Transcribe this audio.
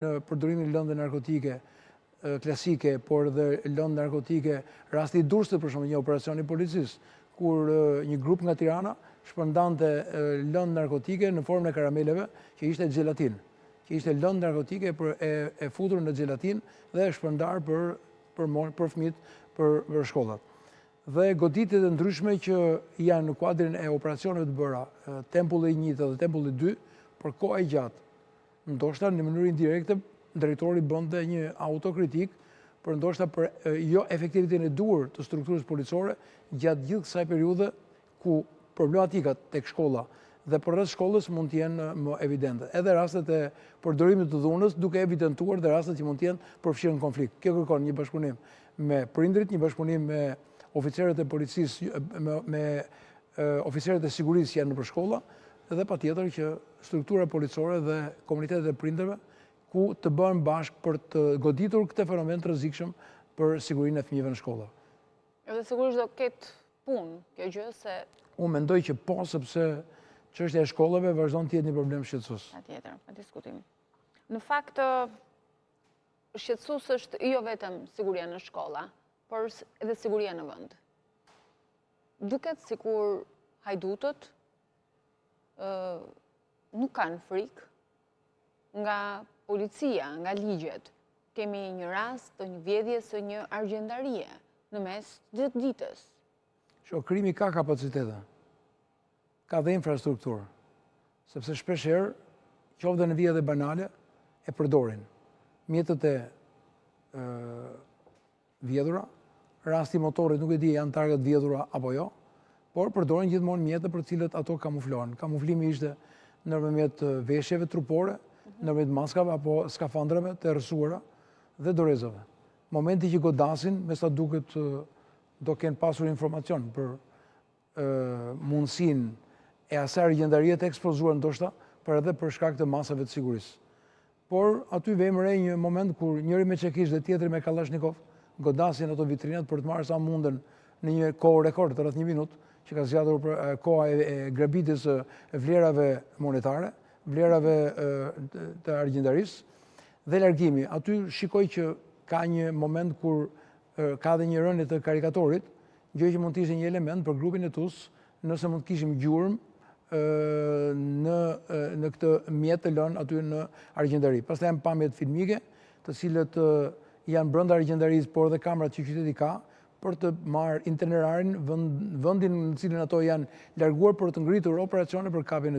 në përdorimin e lëndë narkotike klasike, por dhe lëndë narkotike, rasti i Durrësit për shembull, një operacion i policisë, kur një grup nga Tirana shpërndante lëndë narkotike në formën e karameleve që ishte xhelatin, që ishte lëndë narkotike e futur në xhelatin dhe e shpërndar për fëmijët, për shkollat. Dhe goditjet e ndryshme që janë në kuadrin e operacioneve të bëra, Tempulli 1 dhe Tempulli 2, për kohë e gjatë, ndoshta në mënyrë indirekte, drejtori bënte një autokritik për ndoshta për jo efektivitetin e duhur të strukturës policore gjatë gjithë kësaj periudhe ku problematikat tek shkolla dhe përreth shkollës mund të jenë më evidente. Edhe rastet e përdorimit të dhunës duke evidentuar dhe rastet që mund të jenë përfshirë në konflikt. Kjo kërkon një bashkëpunim me prindrit, një bashkëpunim me oficerët e policisë, me oficerët e sigurisë që janë nëpër shkolla, dhe patjetër që struktura policore dhe komunitetet e prindërve ku të bëhen bashkë për të goditur këtë fenomen të rrezikshëm për sigurinë e fëmijëve në shkolla. Edhe sigurisht do ketë punë kjo gjë se unë mendoj që po, sepse çështja e shkollave vazhdon të jetë një problem shqetësues. Patjetër, pa diskutim. Në fakt, shqetësues është jo vetëm siguria në shkolla, por edhe siguria në vend. Duket sikur hajdutët nuk kanë frikë nga policia, nga ligjet. Kemi një rast të një vjedhje së një argjendarie në mes të ditës. Krimi ka kapacitete, ka dhe infrastrukturë, sepse shpeshherë, qoftë në vijat e banale, e përdorin mjetët e vjedhura, rasti motorit nuk e di janë target vjedhura apo jo, por përdorin gjithmonë mjetët për cilët ato kamuflohen. Kamuflimi ishte nëpërmjet veshjeve trupore, nëpërmjet maskave apo skafandrave të errësuara dhe dorezave. Momenti që godasin, me sa duket do kenë pasur informacion për mundësinë e asaj argjendarie të ekspozuar ndoshta, por edhe për shkak të masave të sigurisë. Por aty vem re një moment kur njëri me çekish dhe tjetri me Kalashnikov godasin ato vitrinat për të marrë sa mundën në një kohë rekord rreth 1 minutë, që ka zgjatur koha e grabitjes së vlerave monetare, vlerave të argjendarisë dhe largimi. Aty shikoj që ka një moment kur ka dhe një rënje të karikatorit, gjë që mund të ishte një element për grupin e TUS, nëse mund të kishim gjurmë në këtë mjet të lënë aty në argjendari. Pastaj janë pamjet filmike, të cilët janë brenda argjendarisë, por dhe kamerat që qyteti ka, për të marrë itinerarin, vendin në cilin ato janë larguar për të ngritur operacione për kapjen e tyre.